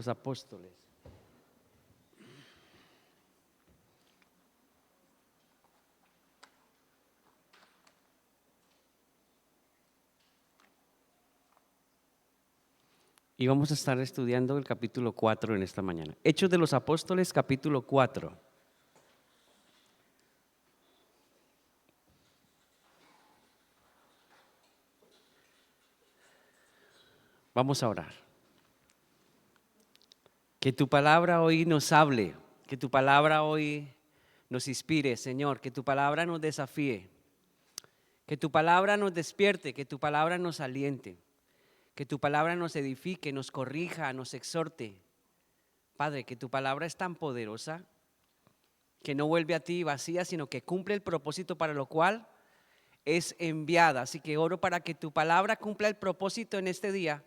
los Apóstoles. Y vamos a estar estudiando el capítulo 4 en esta mañana. Hechos de los Apóstoles, capítulo 4. Vamos a orar. Que tu palabra hoy nos hable, que tu palabra hoy nos inspire, Señor, que tu palabra nos desafíe, que tu palabra nos despierte, que tu palabra nos aliente, que tu palabra nos edifique, nos corrija, nos exhorte. Padre, que tu palabra es tan poderosa que no vuelve a ti vacía, sino que cumple el propósito para lo cual es enviada. Así que oro para que tu palabra cumpla el propósito en este día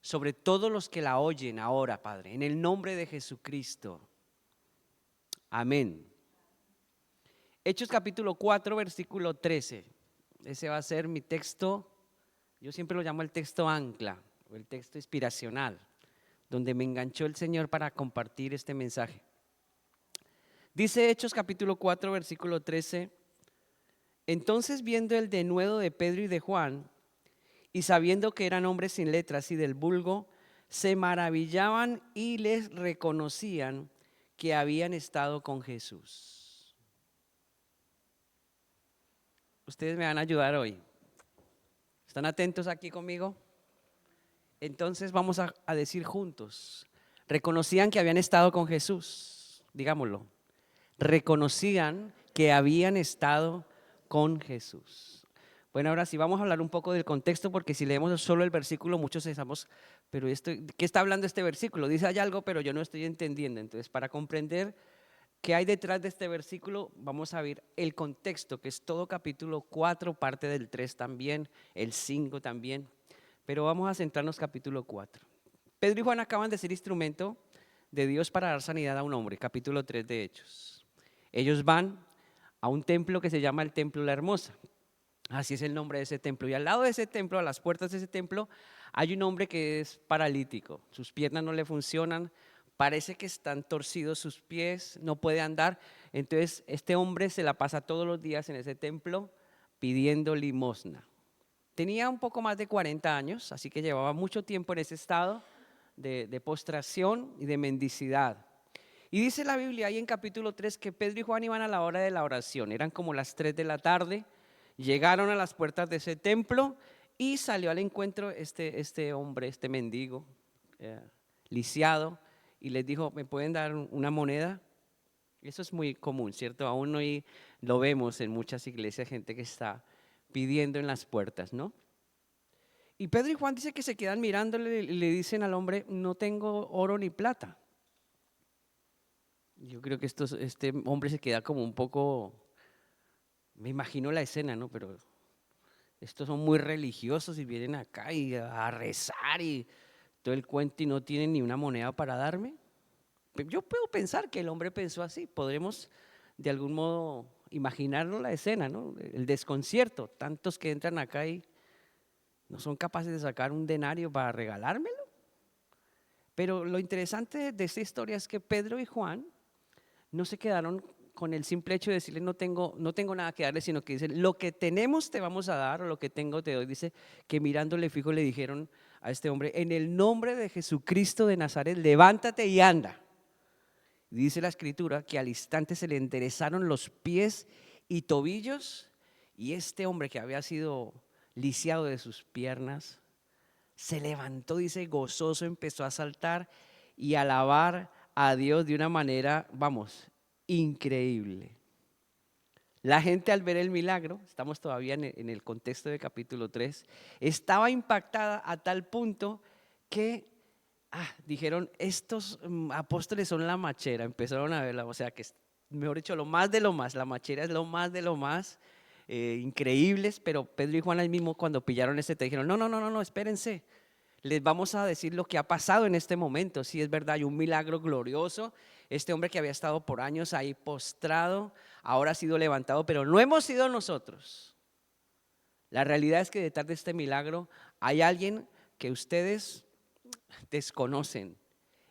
sobre todos los que la oyen ahora, Padre, en el nombre de Jesucristo. Amén. Hechos capítulo 4, versículo 13. Ese va a ser mi texto. Yo siempre lo llamo el texto ancla o el texto inspiracional, donde me enganchó el Señor para compartir este mensaje. Dice Hechos capítulo 4, versículo 13. Entonces, viendo el denuedo de Pedro y de Juan, y sabiendo que eran hombres sin letras y del vulgo, se maravillaban y les reconocían que habían estado con Jesús. Ustedes me van a ayudar hoy. ¿Están atentos aquí conmigo? Entonces vamos a decir juntos. Reconocían que habían estado con Jesús. Digámoslo. Reconocían que habían estado con Jesús. Bueno, ahora sí vamos a hablar un poco del contexto, porque si leemos solo el versículo, muchos pensamos, pero ¿qué está hablando este versículo? Dice hay algo, pero yo no estoy entendiendo. Entonces, para comprender qué hay detrás de este versículo, vamos a ver el contexto, que es todo capítulo 4, parte del 3 también, el 5 también. Pero vamos a centrarnos capítulo 4. Pedro y Juan acaban de ser instrumento de Dios para dar sanidad a un hombre, capítulo 3 de Hechos. Ellos van a un templo que se llama el Templo La Hermosa. Así es el nombre de ese templo. Y al lado de ese templo, a las puertas de ese templo, hay un hombre que es paralítico. Sus piernas no le funcionan, parece que están torcidos sus pies, no puede andar. Entonces este hombre se la pasa todos los días en ese templo pidiendo limosna. Tenía un poco más de 40 años, así que llevaba mucho tiempo en ese estado de postración y de mendicidad. Y dice la Biblia ahí en capítulo 3 que Pedro y Juan iban a la hora de la oración. Eran como las 3 de la tarde. Llegaron a las puertas de ese templo y salió al encuentro este hombre, este mendigo, lisiado, y les dijo, ¿me pueden dar una moneda? Eso es muy común, ¿cierto? Aún hoy lo vemos en muchas iglesias, gente que está pidiendo en las puertas, ¿no? Y Pedro y Juan dice que se quedan mirándole y le dicen al hombre, no tengo oro ni plata. Yo creo que este hombre se queda como un poco, me imagino la escena, ¿no? Pero estos son muy religiosos y vienen acá y a rezar y todo el cuento y no tienen ni una moneda para darme. Yo puedo pensar que el hombre pensó así. Podremos de algún modo imaginarnos la escena, ¿no? El desconcierto, tantos que entran acá y no son capaces de sacar un denario para regalármelo. Pero lo interesante de esta historia es que Pedro y Juan no se quedaron con el simple hecho de decirle no tengo nada que darle, sino que dicen lo que tenemos te vamos a dar, o lo que tengo te doy. Dice que mirándole fijo le dijeron a este hombre, en el nombre de Jesucristo de Nazaret, levántate y anda. Dice la escritura que al instante se le enderezaron los pies y tobillos, y este hombre que había sido lisiado de sus piernas se levantó, dice, gozoso, empezó a saltar y a alabar a Dios de una manera, vamos, increíble. La gente, al ver el milagro, estamos todavía en el contexto de capítulo 3, estaba impactada a tal punto que dijeron, estos apóstoles son la machera. Empezaron a verla, o sea que, mejor dicho, lo más de lo más, la machera es lo más de lo más, increíbles. Pero Pedro y Juan ahí mismo, cuando pillaron te dijeron, no, espérense. Les vamos a decir lo que ha pasado en este momento. Si es verdad, hay un milagro glorioso. Este hombre que había estado por años ahí postrado, ahora ha sido levantado, pero no hemos sido nosotros. La realidad es que detrás de este milagro hay alguien que ustedes desconocen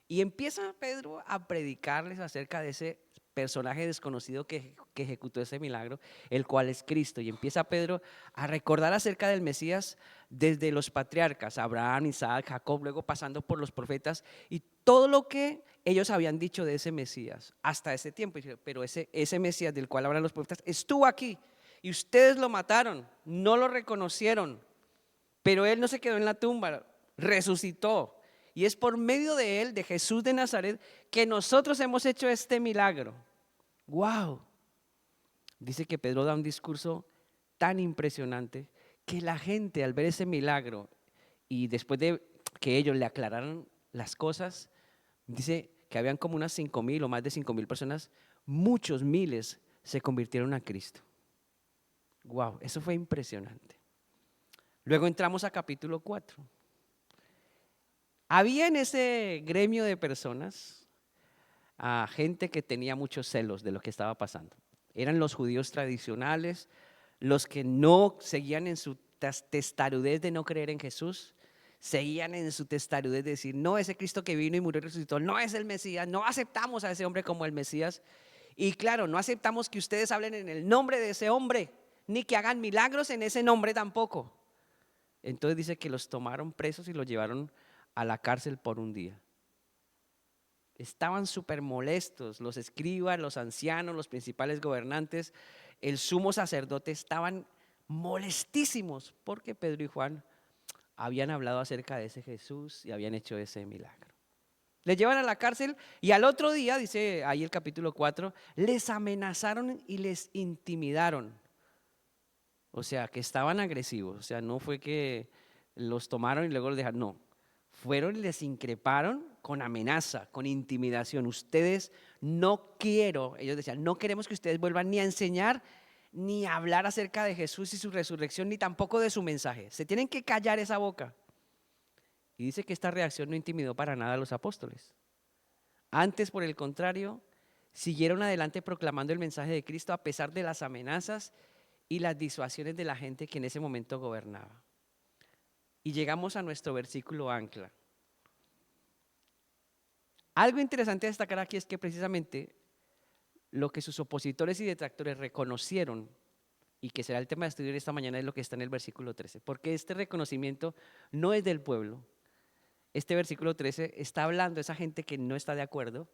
Y empieza Pedro a predicarles acerca de ese personaje desconocido que ejecutó ese milagro, el cual es Cristo. Y empieza Pedro a recordar acerca del Mesías desde los patriarcas, Abraham, Isaac, Jacob, luego pasando por los profetas y todo lo que ellos habían dicho de ese Mesías hasta ese tiempo. Pero ese Mesías del cual hablan los profetas estuvo aquí y ustedes lo mataron, no lo reconocieron, pero él no se quedó en la tumba, resucitó. Y es por medio de él, de Jesús de Nazaret, que nosotros hemos hecho este milagro. ¡Wow! Dice que Pedro da un discurso tan impresionante que la gente al ver ese milagro y después de que ellos le aclararon las cosas, dice que habían como unas 5,000 o más de 5,000 personas, muchos miles se convirtieron a Cristo. ¡Wow! Eso fue impresionante. Luego entramos a capítulo 4. Había en ese gremio de personas a gente que tenía muchos celos de lo que estaba pasando. Eran los judíos tradicionales, los que no seguían en su testarudez de no creer en Jesús, seguían en su testarudez de decir, no, ese Cristo que vino y murió y resucitó, no es el Mesías, no aceptamos a ese hombre como el Mesías. Y claro, no aceptamos que ustedes hablen en el nombre de ese hombre, ni que hagan milagros en ese nombre tampoco. Entonces dice que los tomaron presos y los llevaron a la cárcel por un día. Estaban súper molestos, los escribas, los ancianos, los principales gobernantes, el sumo sacerdote estaban molestísimos porque Pedro y Juan habían hablado acerca de ese Jesús y habían hecho ese milagro. Les llevan a la cárcel y al otro día, dice ahí el capítulo 4, les amenazaron y les intimidaron. O sea, que estaban agresivos, o sea, no fue que los tomaron y luego los dejaron, no. Fueron y les increparon con amenaza, con intimidación. Ustedes ellos decían, no queremos que ustedes vuelvan ni a enseñar ni a hablar acerca de Jesús y su resurrección, ni tampoco de su mensaje. Se tienen que callar esa boca. Y dice que esta reacción no intimidó para nada a los apóstoles. Antes, por el contrario, siguieron adelante proclamando el mensaje de Cristo a pesar de las amenazas y las disuasiones de la gente que en ese momento gobernaba. Y llegamos a nuestro versículo ancla. Algo interesante a destacar aquí es que precisamente lo que sus opositores y detractores reconocieron, y que será el tema de estudiar esta mañana, es lo que está en el versículo 13, porque este reconocimiento no es del pueblo. Este versículo 13 está hablando de esa gente que no está de acuerdo,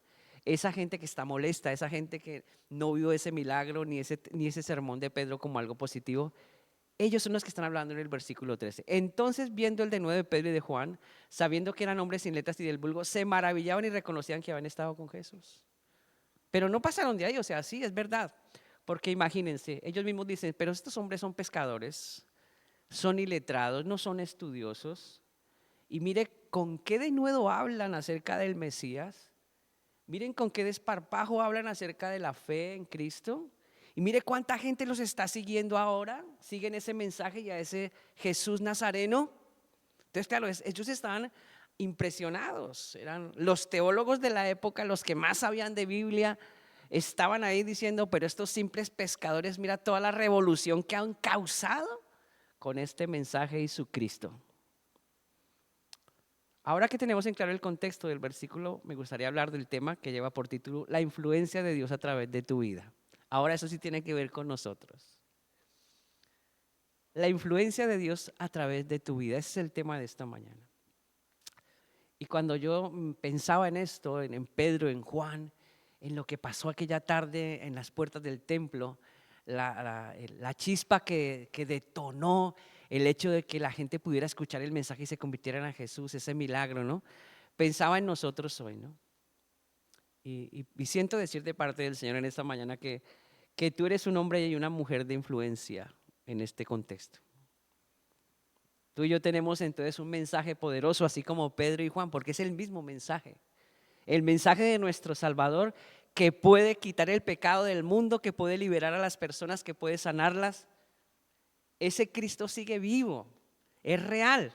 esa gente que está molesta, esa gente que no vio ese milagro ni ese sermón de Pedro como algo positivo. Ellos son los que están hablando en el versículo 13. Entonces, viendo el denuedo de Pedro y de Juan, sabiendo que eran hombres sin letras y del vulgo, se maravillaban y reconocían que habían estado con Jesús. Pero no pasaron de ahí, o sea, sí, es verdad. Porque imagínense, ellos mismos dicen, pero estos hombres son pescadores, son iletrados, no son estudiosos. Y mire con qué denuedo hablan acerca del Mesías. Miren con qué desparpajo hablan acerca de la fe en Cristo. Y mire cuánta gente los está siguiendo ahora, siguen ese mensaje y a ese Jesús Nazareno. Entonces, claro, ellos estaban impresionados, eran los teólogos de la época, los que más sabían de Biblia, estaban ahí diciendo, pero estos simples pescadores, mira toda la revolución que han causado con este mensaje y su Cristo. Ahora que tenemos en claro el contexto del versículo, me gustaría hablar del tema que lleva por título La influencia de Dios a través de tu vida. Ahora eso sí tiene que ver con nosotros. La influencia de Dios a través de tu vida, ese es el tema de esta mañana. Y cuando yo pensaba en esto, en Pedro, en Juan, en lo que pasó aquella tarde en las puertas del templo, la chispa que detonó el hecho de que la gente pudiera escuchar el mensaje y se convirtieran a Jesús, ese milagro, ¿no? Pensaba en nosotros hoy, ¿no? Y siento decir de parte del Señor en esta mañana que tú eres un hombre y una mujer de influencia en este contexto. Tú y yo tenemos entonces un mensaje poderoso, así como Pedro y Juan, porque es el mismo mensaje. El mensaje de nuestro Salvador que puede quitar el pecado del mundo, que puede liberar a las personas, que puede sanarlas. Ese Cristo sigue vivo, es real.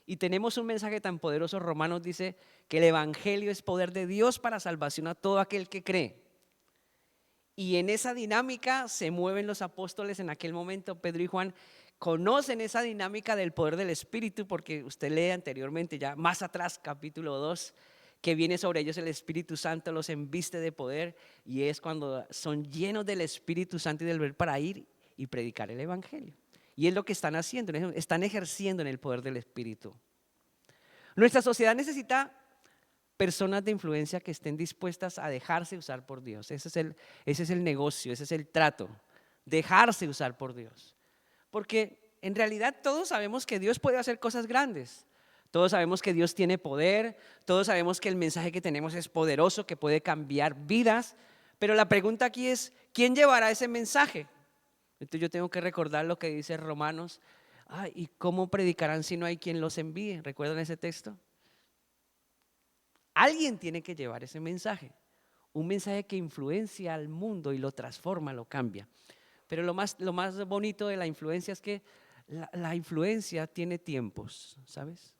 Y tenemos un mensaje tan poderoso. Romanos dice que el evangelio es poder de Dios para salvación a todo aquel que cree. Y en esa dinámica se mueven los apóstoles en aquel momento. Pedro y Juan conocen esa dinámica del poder del Espíritu, porque usted lee anteriormente, ya más atrás, capítulo 2, que viene sobre ellos el Espíritu Santo, los embiste de poder, y es cuando son llenos del Espíritu Santo y del poder para ir y predicar el Evangelio. Y es lo que están haciendo, están ejerciendo en el poder del Espíritu. Nuestra sociedad necesita personas de influencia que estén dispuestas a dejarse usar por Dios. Ese es el negocio, ese es el trato, dejarse usar por Dios. Porque en realidad todos sabemos que Dios puede hacer cosas grandes. Todos sabemos que Dios tiene poder, todos sabemos que el mensaje que tenemos es poderoso, que puede cambiar vidas, pero la pregunta aquí es, ¿quién llevará ese mensaje? Entonces yo tengo que recordar lo que dice Romanos. ¿Y cómo predicarán si no hay quien los envíe? ¿Recuerdan ese texto? Alguien tiene que llevar ese mensaje, un mensaje que influencia al mundo y lo transforma, lo cambia. Pero lo más bonito de la influencia es que la influencia tiene tiempos, ¿sabes?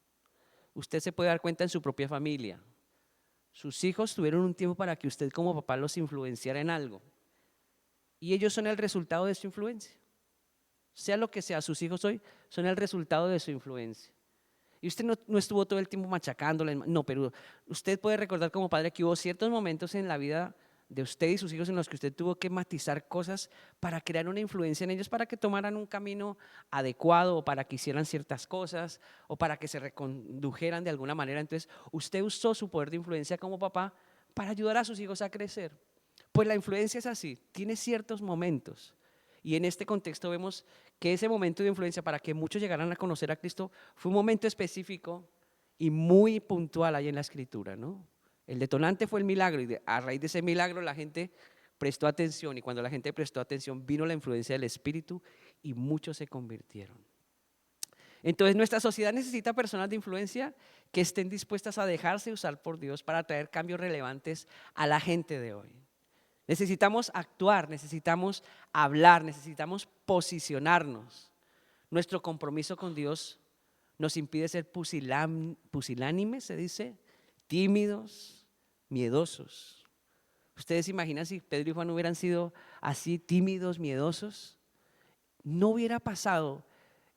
Usted se puede dar cuenta en su propia familia. Sus hijos tuvieron un tiempo para que usted como papá los influenciara en algo. Y ellos son el resultado de su influencia. Sea lo que sea, sus hijos hoy son el resultado de su influencia. Y usted no estuvo todo el tiempo machacándole, no, pero usted puede recordar como padre que hubo ciertos momentos en la vida de usted y sus hijos en los que usted tuvo que matizar cosas para crear una influencia en ellos, para que tomaran un camino adecuado o para que hicieran ciertas cosas o para que se recondujeran de alguna manera. Entonces usted usó su poder de influencia como papá para ayudar a sus hijos a crecer. Pues la influencia es así, tiene ciertos momentos. Y en este contexto vemos que ese momento de influencia para que muchos llegaran a conocer a Cristo fue un momento específico y muy puntual ahí en la Escritura, ¿no? El detonante fue el milagro y a raíz de ese milagro la gente prestó atención, y cuando la gente prestó atención vino la influencia del Espíritu y muchos se convirtieron. Entonces nuestra sociedad necesita personas de influencia que estén dispuestas a dejarse usar por Dios para traer cambios relevantes a la gente de hoy. Necesitamos actuar, necesitamos hablar, necesitamos posicionarnos. Nuestro compromiso con Dios nos impide ser pusilánimes, se dice, tímidos, miedosos. ¿Ustedes se imaginan si Pedro y Juan hubieran sido así, tímidos, miedosos? No hubiera pasado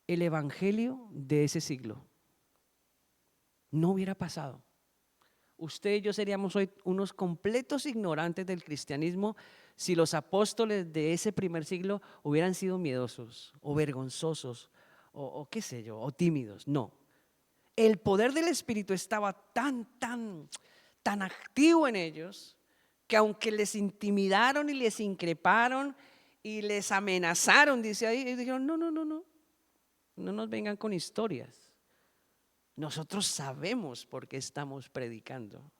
el evangelio de ese siglo. No hubiera pasado. Usted y yo seríamos hoy unos completos ignorantes del cristianismo si los apóstoles de ese primer siglo hubieran sido miedosos o vergonzosos o qué sé yo, o tímidos. No. El poder del Espíritu estaba tan activo en ellos que aunque les intimidaron y les increparon y les amenazaron, dice ahí, ellos dijeron, no nos vengan con historias. Nosotros sabemos por qué estamos predicando.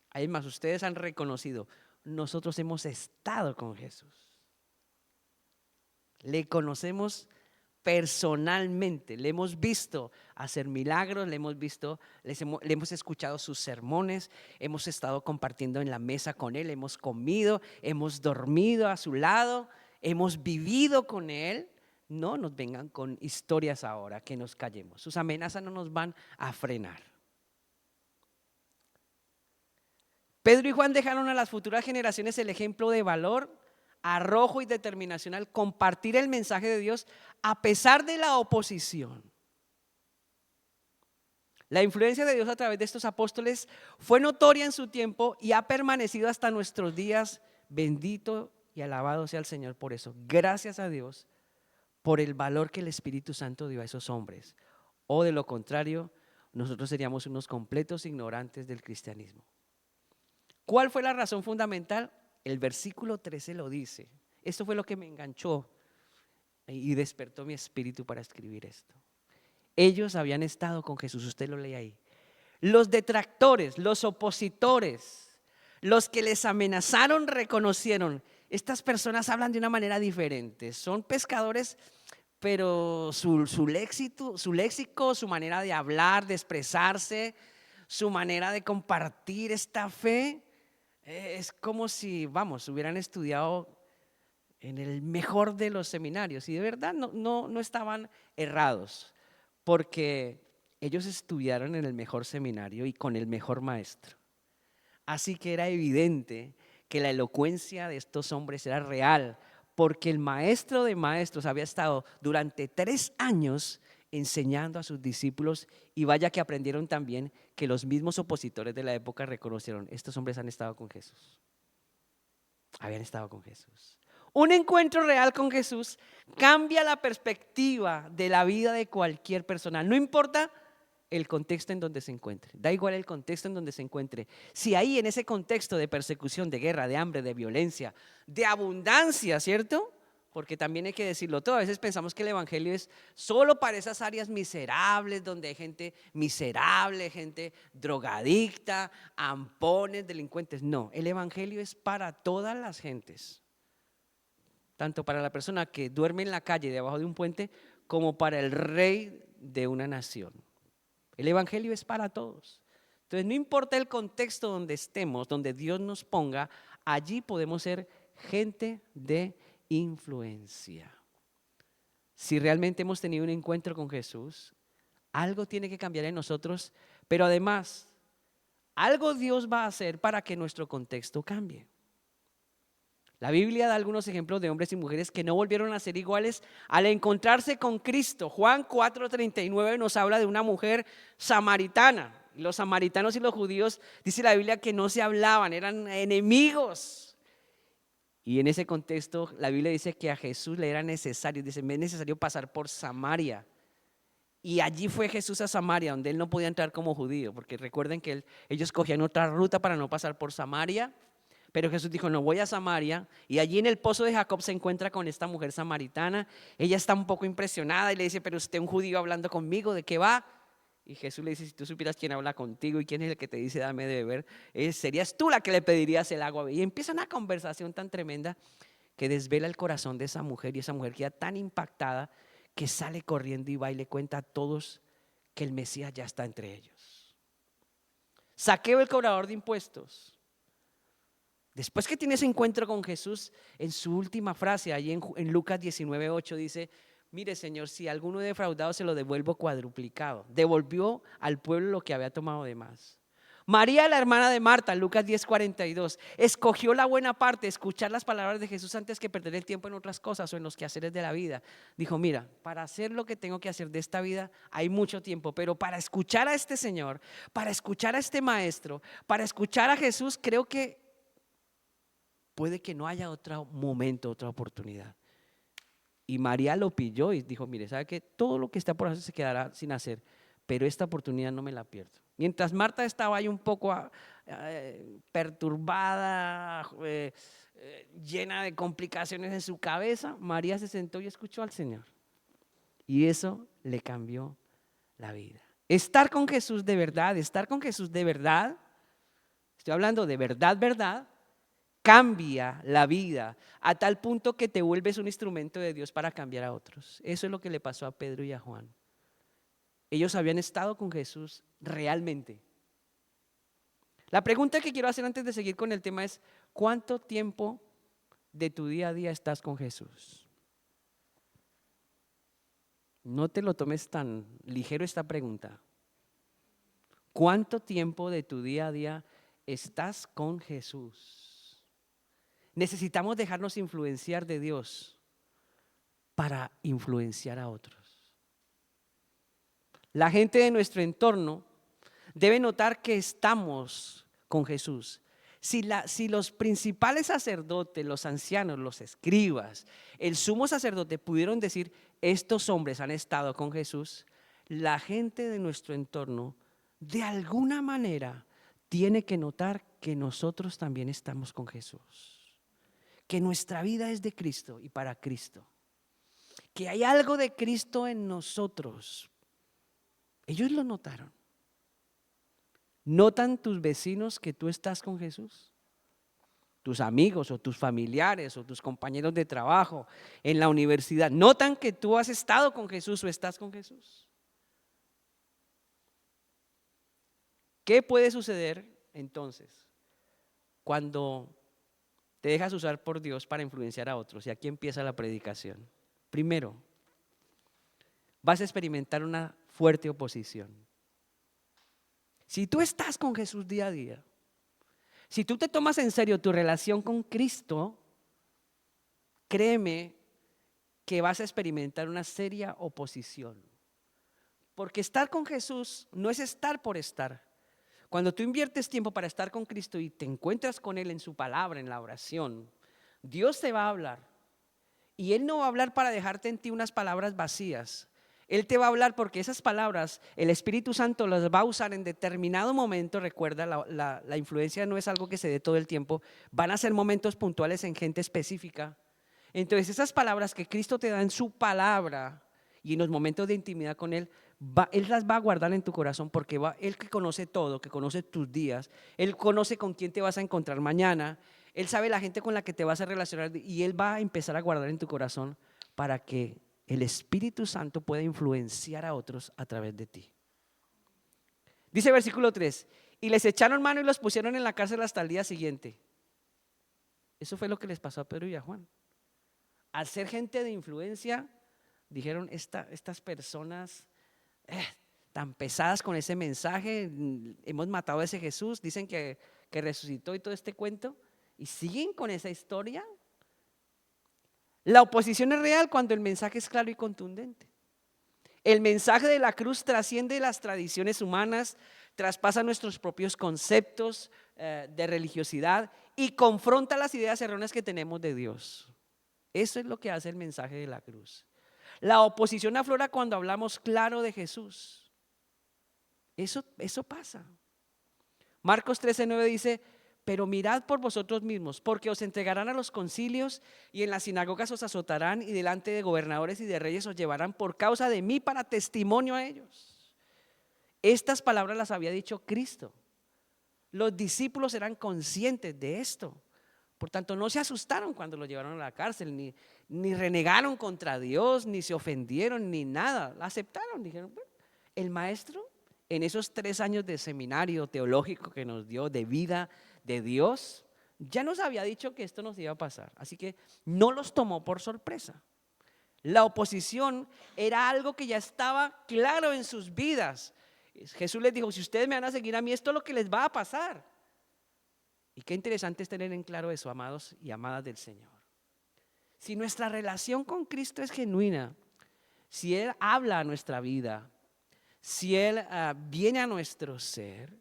Además, ustedes han reconocido, nosotros hemos estado con Jesús. Le conocemos personalmente, le hemos visto hacer milagros, le hemos escuchado sus sermones, hemos estado compartiendo en la mesa con Él, hemos comido, hemos dormido a su lado, hemos vivido con Él. No nos vengan con historias ahora, que nos callemos. Sus amenazas no nos van a frenar. Pedro y Juan dejaron a las futuras generaciones el ejemplo de valor, arrojo y determinación al compartir el mensaje de Dios a pesar de la oposición. La influencia de Dios a través de estos apóstoles fue notoria en su tiempo y ha permanecido hasta nuestros días. Bendito y alabado sea el Señor por eso. Gracias a Dios por el valor que el Espíritu Santo dio a esos hombres. O de lo contrario, nosotros seríamos unos completos ignorantes del cristianismo. ¿Cuál fue la razón fundamental? El versículo 13 lo dice. Esto fue lo que me enganchó y despertó mi espíritu para escribir esto. Ellos habían estado con Jesús, usted lo lee ahí. Los detractores, los opositores, los que les amenazaron reconocieron, estas personas hablan de una manera diferente, son pescadores, pero su léxico, su manera de hablar, de expresarse, su manera de compartir esta fe, es como si, hubieran estudiado en el mejor de los seminarios, y de verdad no estaban errados, porque ellos estudiaron en el mejor seminario y con el mejor maestro. Así que era evidente que la elocuencia de estos hombres era real, porque el maestro de maestros había estado durante 3 años enseñando a sus discípulos, y vaya que aprendieron también que los mismos opositores de la época reconocieron, estos hombres han estado con Jesús, habían estado con Jesús. Un encuentro real con Jesús cambia la perspectiva de la vida de cualquier persona, no importa el contexto en donde se encuentre, da igual el contexto en donde se encuentre. Si ahí en ese contexto de persecución, de guerra, de hambre, de violencia, de abundancia, ¿cierto? Porque también hay que decirlo todo, a veces pensamos que el evangelio es solo para esas áreas miserables, donde hay gente miserable, gente drogadicta, ampones, delincuentes. No, el evangelio es para todas las gentes, tanto para la persona que duerme en la calle debajo de un puente, como para el rey de una nación. El evangelio es para todos. Entonces no importa el contexto donde estemos, donde Dios nos ponga, allí podemos ser gente de influencia. Si realmente hemos tenido un encuentro con Jesús, algo tiene que cambiar en nosotros, pero además, algo Dios va a hacer para que nuestro contexto cambie. La Biblia da algunos ejemplos de hombres y mujeres que no volvieron a ser iguales al encontrarse con Cristo. Juan 4:39 nos habla de una mujer samaritana. Los samaritanos y los judíos, dice la Biblia, que no se hablaban, eran enemigos. Y en ese contexto la Biblia dice que a Jesús le era necesario, dice, me es necesario pasar por Samaria. Y allí fue Jesús a Samaria, donde él no podía entrar como judío, porque recuerden que ellos cogían otra ruta para no pasar por Samaria. Pero Jesús dijo, no, voy a Samaria, y allí en el pozo de Jacob se encuentra con esta mujer samaritana. Ella está un poco impresionada y le dice, pero usted un judío hablando conmigo, ¿de qué va? Y Jesús le dice, si tú supieras quién habla contigo y quién es el que te dice dame de beber, serías tú la que le pedirías el agua. Y empieza una conversación tan tremenda que desvela el corazón de esa mujer, y esa mujer queda tan impactada que sale corriendo y va y le cuenta a todos que el Mesías ya está entre ellos. Saqueo, el cobrador de impuestos, después que tiene ese encuentro con Jesús, en su última frase, allí en Lucas 19:8 dice, mire Señor, si alguno he defraudado se lo devuelvo cuadruplicado. Devolvió al pueblo lo que había tomado de más. María, la hermana de Marta, Lucas 10:42, escogió la buena parte, escuchar las palabras de Jesús antes que perder el tiempo en otras cosas o en los quehaceres de la vida. Dijo, mira, para hacer lo que tengo que hacer de esta vida hay mucho tiempo, pero para escuchar a este Señor, para escuchar a este Maestro, para escuchar a Jesús, creo que puede que no haya otro momento, otra oportunidad. Y María lo pilló y dijo, mire, ¿sabe qué? Todo lo que está por hacer se quedará sin hacer, pero esta oportunidad no me la pierdo. Mientras Marta estaba ahí un poco perturbada, llena de complicaciones en su cabeza, María se sentó y escuchó al Señor. Y eso le cambió la vida. Estar con Jesús de verdad, estoy hablando de verdad, verdad, cambia la vida a tal punto que te vuelves un instrumento de Dios para cambiar a otros. Eso es lo que le pasó a Pedro y a Juan. Ellos habían estado con Jesús realmente. La pregunta que quiero hacer antes de seguir con el tema es, ¿cuánto tiempo de tu día a día estás con Jesús? No te lo tomes tan ligero esta pregunta. ¿Cuánto tiempo de tu día a día estás con Jesús? Necesitamos dejarnos influenciar de Dios para influenciar a otros. La gente de nuestro entorno debe notar que estamos con Jesús. Si los principales sacerdotes, los ancianos, los escribas, el sumo sacerdote pudieron decir, estos hombres han estado con Jesús, la gente de nuestro entorno de alguna manera tiene que notar que nosotros también estamos con Jesús. Que nuestra vida es de Cristo y para Cristo, que hay algo de Cristo en nosotros. Ellos lo notaron. ¿Notan tus vecinos que tú estás con Jesús? Tus amigos o tus familiares o tus compañeros de trabajo en la universidad, ¿notan que tú has estado con Jesús o estás con Jesús? ¿Qué puede suceder entonces cuando te dejas usar por Dios para influenciar a otros? Y aquí empieza la predicación. Primero, vas a experimentar una fuerte oposición. Si tú estás con Jesús día a día, si tú te tomas en serio tu relación con Cristo, créeme que vas a experimentar una seria oposición. Porque estar con Jesús no es estar por estar. Cuando tú inviertes tiempo para estar con Cristo y te encuentras con Él en su palabra, en la oración, Dios te va a hablar. Y Él no va a hablar para dejarte en ti unas palabras vacías. Él te va a hablar porque esas palabras, el Espíritu Santo las va a usar en determinado momento. Recuerda, la influencia no es algo que se dé todo el tiempo. Van a ser momentos puntuales en gente específica. Entonces esas palabras que Cristo te da en su palabra y en los momentos de intimidad con Él, Él las va a guardar en tu corazón porque Él que conoce todo, que conoce tus días, Él conoce con quién te vas a encontrar mañana, Él sabe la gente con la que te vas a relacionar y Él va a empezar a guardar en tu corazón para que el Espíritu Santo pueda influenciar a otros a través de ti. Dice versículo 3, y les echaron mano y los pusieron en la cárcel hasta el día siguiente. Eso fue lo que les pasó a Pedro y a Juan. Al ser gente de influencia, dijeron, estas personas tan pesadas con ese mensaje, hemos matado a ese Jesús, dicen que resucitó y todo este cuento, y siguen con esa historia. La oposición es real cuando el mensaje es claro y contundente. El mensaje de la cruz trasciende las tradiciones humanas, traspasa nuestros propios conceptos de religiosidad y confronta las ideas erróneas que tenemos de Dios. Eso es lo que hace el mensaje de la cruz. La oposición aflora cuando hablamos claro de Jesús. Eso pasa. Marcos 13:9 dice, pero mirad por vosotros mismos, porque os entregarán a los concilios y en las sinagogas os azotarán y delante de gobernadores y de reyes os llevarán por causa de mí para testimonio a ellos. Estas palabras las había dicho Cristo. Los discípulos eran conscientes de esto. Por tanto, no se asustaron cuando lo llevaron a la cárcel, ni renegaron contra Dios, ni se ofendieron, ni nada. La aceptaron, dijeron, bueno, el maestro en esos 3 años de seminario teológico que nos dio de vida de Dios, ya nos había dicho que esto nos iba a pasar. Así que no los tomó por sorpresa. La oposición era algo que ya estaba claro en sus vidas. Jesús les dijo, si ustedes me van a seguir a mí, esto es lo que les va a pasar. Y qué interesante es tener en claro eso, amados y amadas del Señor. Si nuestra relación con Cristo es genuina, si Él habla a nuestra vida, si Él viene a nuestro ser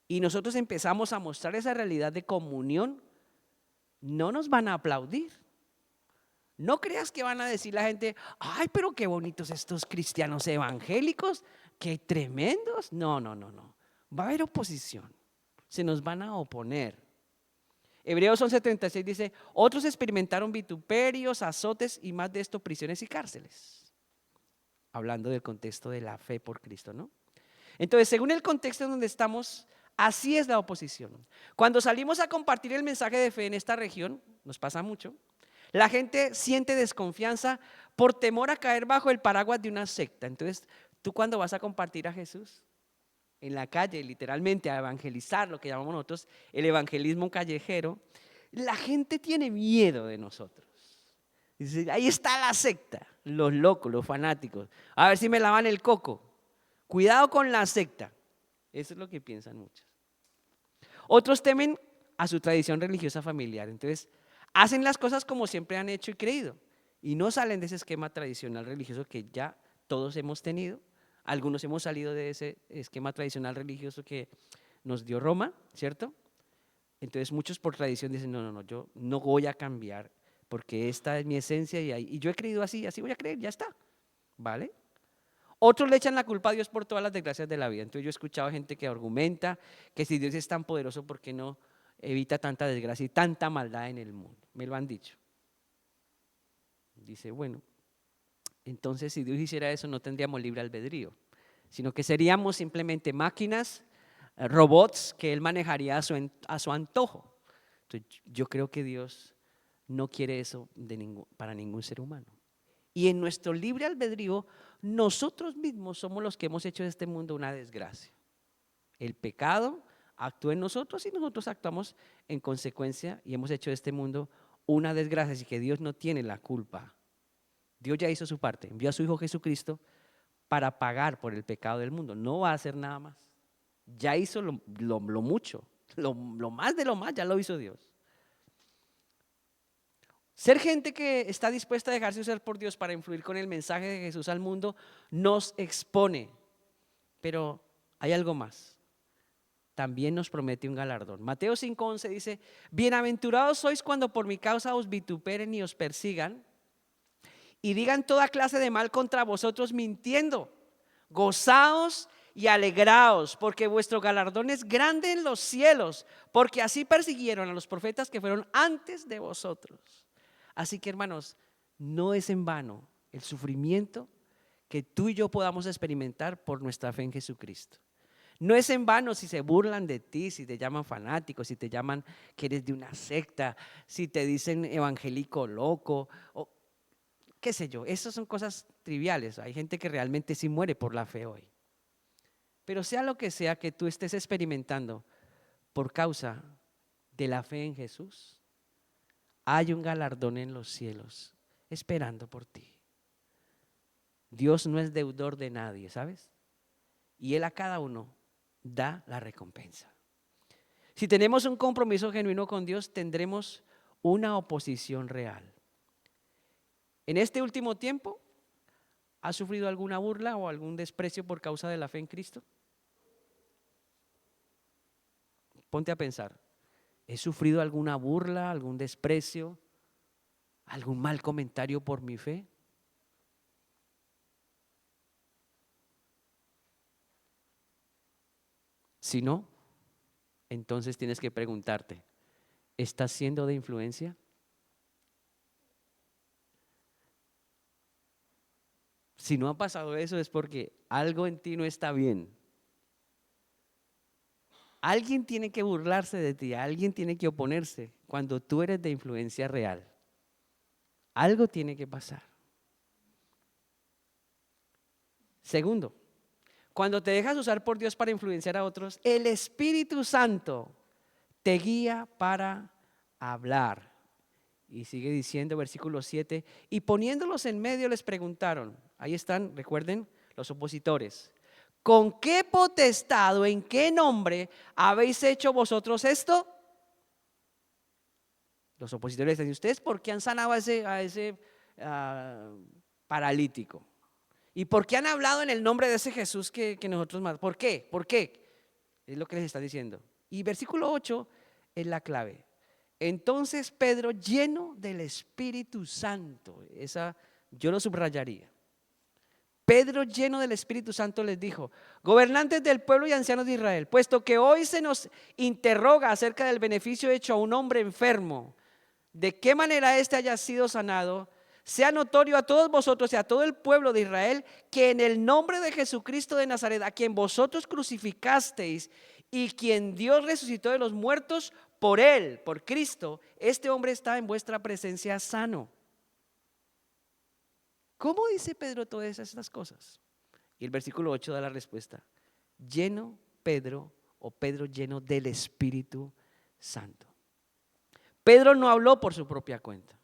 y nosotros empezamos a mostrar esa realidad de comunión, no nos van a aplaudir. No creas que van a decir la gente, ay, pero qué bonitos estos cristianos evangélicos, qué tremendos. No. Va a haber oposición. Se nos van a oponer. Hebreos 11:36 dice, otros experimentaron vituperios, azotes y más de esto, prisiones y cárceles. Hablando del contexto de la fe por Cristo, ¿no? Entonces, según el contexto en donde estamos, así es la oposición. Cuando salimos a compartir el mensaje de fe en esta región, nos pasa mucho, la gente siente desconfianza por temor a caer bajo el paraguas de una secta. Entonces, tú cuando vas a compartir a Jesús en la calle, literalmente a evangelizar, lo que llamamos nosotros el evangelismo callejero, la gente tiene miedo de nosotros. Dice, ahí está la secta, los locos, los fanáticos, a ver si me lavan el coco. Cuidado con la secta. Eso es lo que piensan muchos. Otros temen a su tradición religiosa familiar. Entonces, hacen las cosas como siempre han hecho y creído y no salen de ese esquema tradicional religioso que ya todos hemos tenido. Algunos hemos salido de ese esquema tradicional religioso que nos dio Roma, ¿cierto? Entonces muchos por tradición dicen, no, yo no voy a cambiar porque esta es mi esencia y yo he creído así voy a creer, ya está, ¿vale? Otros le echan la culpa a Dios por todas las desgracias de la vida. Entonces yo he escuchado gente que argumenta que si Dios es tan poderoso, ¿por qué no evita tanta desgracia y tanta maldad en el mundo? Me lo han dicho. Dice, bueno, entonces si Dios hiciera eso no tendríamos libre albedrío, sino que seríamos simplemente máquinas, robots que Él manejaría a su antojo. Entonces yo creo que Dios no quiere eso para ningún ser humano. Y en nuestro libre albedrío, nosotros mismos somos los que hemos hecho de este mundo una desgracia. El pecado actúa en nosotros y nosotros actuamos en consecuencia y hemos hecho de este mundo una desgracia, así que Dios no tiene la culpa. Dios ya hizo su parte, envió a su Hijo Jesucristo para pagar por el pecado del mundo, no va a hacer nada más. Ya hizo lo mucho, lo más de lo más, ya lo hizo Dios. Ser gente que está dispuesta a dejarse usar por Dios para influir con el mensaje de Jesús al mundo nos expone, pero hay algo más. También nos promete un galardón. Mateo 5:11 dice: bienaventurados sois cuando por mi causa os vituperen y os persigan y digan toda clase de mal contra vosotros mintiendo. Gozaos y alegraos, porque vuestro galardón es grande en los cielos, porque así persiguieron a los profetas que fueron antes de vosotros. Así que, hermanos, no es en vano el sufrimiento que tú y yo podamos experimentar por nuestra fe en Jesucristo. No es en vano si se burlan de ti, si te llaman fanático, si te llaman que eres de una secta, si te dicen evangélico loco, o qué sé yo. Esas son cosas triviales. Hay gente que realmente sí muere por la fe hoy. Pero sea lo que sea que tú estés experimentando por causa de la fe en Jesús, hay un galardón en los cielos esperando por ti. Dios no es deudor de nadie, ¿sabes? Y Él a cada uno da la recompensa. Si tenemos un compromiso genuino con Dios, tendremos una oposición real. En este último tiempo, ¿has sufrido alguna burla o algún desprecio por causa de la fe en Cristo? Ponte a pensar. ¿He sufrido alguna burla, algún desprecio, algún mal comentario por mi fe? Si no, entonces tienes que preguntarte, ¿estás siendo de influencia? Si no ha pasado eso es porque algo en ti no está bien. Alguien tiene que burlarse de ti, alguien tiene que oponerse cuando tú eres de influencia real. Algo tiene que pasar. Segundo, cuando te dejas usar por Dios para influenciar a otros, el Espíritu Santo te guía para hablar. Y sigue diciendo, versículo 7, y poniéndolos en medio les preguntaron, ahí están, recuerden, los opositores, ¿con qué potestad o en qué nombre habéis hecho vosotros esto? Los opositores dicen, ¿ustedes por qué han sanado a ese paralítico? ¿Y por qué han hablado en el nombre de ese Jesús que nosotros más? ¿Por qué? ¿Por qué? Es lo que les está diciendo. Y versículo 8 es la clave. Entonces Pedro, lleno del Espíritu Santo, esa yo lo subrayaría. Pedro, lleno del Espíritu Santo, les dijo: gobernantes del pueblo y ancianos de Israel, puesto que hoy se nos interroga acerca del beneficio hecho a un hombre enfermo, de qué manera éste haya sido sanado, sea notorio a todos vosotros y a todo el pueblo de Israel que en el nombre de Jesucristo de Nazaret, a quien vosotros crucificasteis y quien Dios resucitó de los muertos, por él, por Cristo, este hombre está en vuestra presencia sano. ¿Cómo dice Pedro todas estas cosas? Y el versículo 8 da la respuesta. Lleno Pedro, o Pedro lleno del Espíritu Santo. Pedro no habló por su propia cuenta.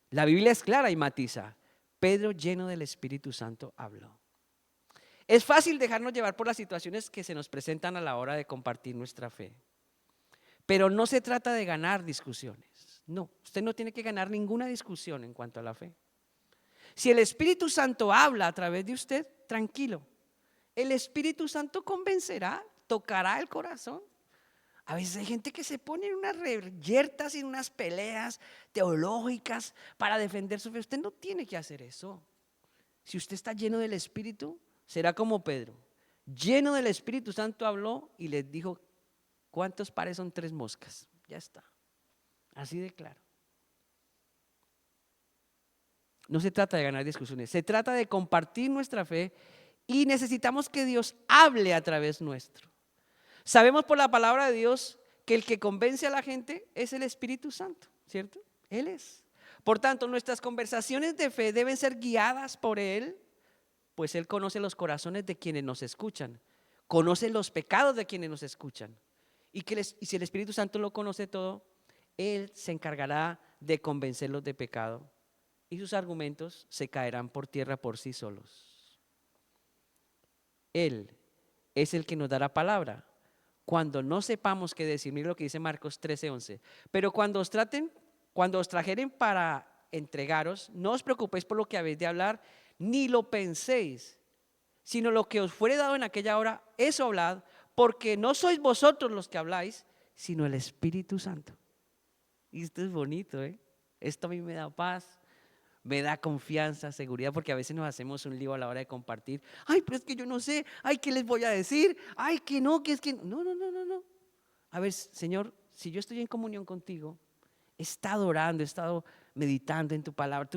La Biblia es clara y matiza. Pedro, lleno del Espíritu Santo, habló. Es fácil dejarnos llevar por las situaciones que se nos presentan a la hora de compartir nuestra fe. Pero no se trata de ganar discusiones. No, usted no tiene que ganar ninguna discusión en cuanto a la fe. Si el Espíritu Santo habla a través de usted, tranquilo. El Espíritu Santo convencerá, tocará el corazón. A veces hay gente que se pone en unas reyertas y en unas peleas teológicas para defender su fe. Usted no tiene que hacer eso. Si usted está lleno del Espíritu, será como Pedro. Lleno del Espíritu Santo habló y les dijo: ¿cuántos pares son 3 moscas? Ya está. Así de claro. No se trata de ganar discusiones, se trata de compartir nuestra fe y necesitamos que Dios hable a través nuestro. Sabemos por la palabra de Dios que el que convence a la gente es el Espíritu Santo, ¿cierto? Él es. Por tanto, nuestras conversaciones de fe deben ser guiadas por Él, pues Él conoce los corazones de quienes nos escuchan, conoce los pecados de quienes nos escuchan. Y si el Espíritu Santo lo conoce todo, Él se encargará de convencerlos de pecado y sus argumentos se caerán por tierra por sí solos. Él es el que nos dará palabra cuando no sepamos qué decir. Mira lo que dice Marcos 13:11. Pero cuando os traten Cuando os trajeren para entregaros, no os preocupéis por lo que habéis de hablar, ni lo penséis, sino lo que os fuere dado en aquella hora, eso hablad, porque no sois vosotros los que habláis, sino el Espíritu Santo. Y esto es bonito, ¿eh? Esto a mí me da paz, me da confianza, seguridad, porque a veces nos hacemos un lío a la hora de compartir. Ay, pero es que yo no sé, ay, ¿qué les voy a decir? Ay, que no, que es que no, no, no, no, no. A ver, Señor, si yo estoy en comunión contigo, he estado orando, he estado meditando en tu palabra,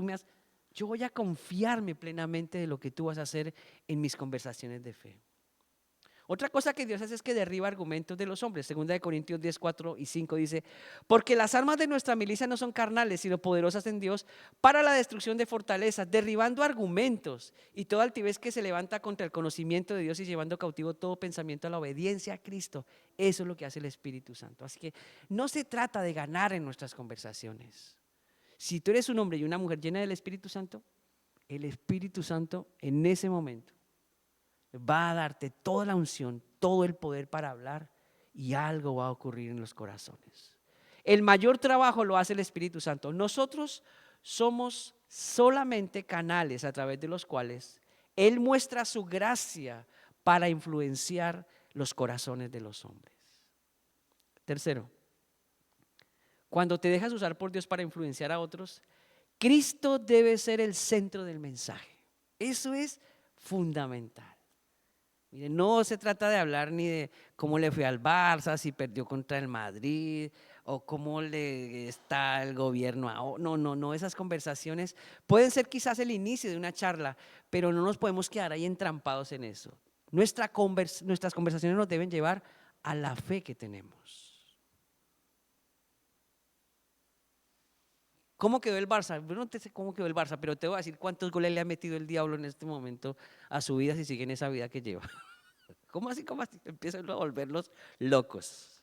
yo voy a confiarme plenamente de lo que tú vas a hacer en mis conversaciones de fe. Otra cosa que Dios hace es que derriba argumentos de los hombres. Segunda de Corintios 10, 4 y 5 dice: porque las armas de nuestra milicia no son carnales, sino poderosas en Dios para la destrucción de fortalezas, derribando argumentos y toda altivez que se levanta contra el conocimiento de Dios y llevando cautivo todo pensamiento a la obediencia a Cristo. Eso es lo que hace el Espíritu Santo. Así que no se trata de ganar en nuestras conversaciones. Si tú eres un hombre y una mujer llena del Espíritu Santo, el Espíritu Santo en ese momento va a darte toda la unción, todo el poder para hablar, y algo va a ocurrir en los corazones. El mayor trabajo lo hace el Espíritu Santo. Nosotros somos solamente canales a través de los cuales Él muestra su gracia para influenciar los corazones de los hombres. Tercero, cuando te dejas usar por Dios para influenciar a otros, Cristo debe ser el centro del mensaje. Eso es fundamental. Mire, no se trata de hablar ni de cómo le fue al Barça, si perdió contra el Madrid o cómo le está el gobierno. No, no, no, esas conversaciones pueden ser quizás el inicio de una charla, pero no nos podemos quedar ahí entrampados en eso. Nuestras conversaciones nos deben llevar a la fe que tenemos. ¿Cómo quedó el Barça? Yo no te sé cómo quedó el Barça, pero te voy a decir cuántos goles le ha metido el diablo en este momento a su vida si sigue en esa vida que lleva. ¿Cómo así? ¿Cómo así? Empiezan a volverlos locos.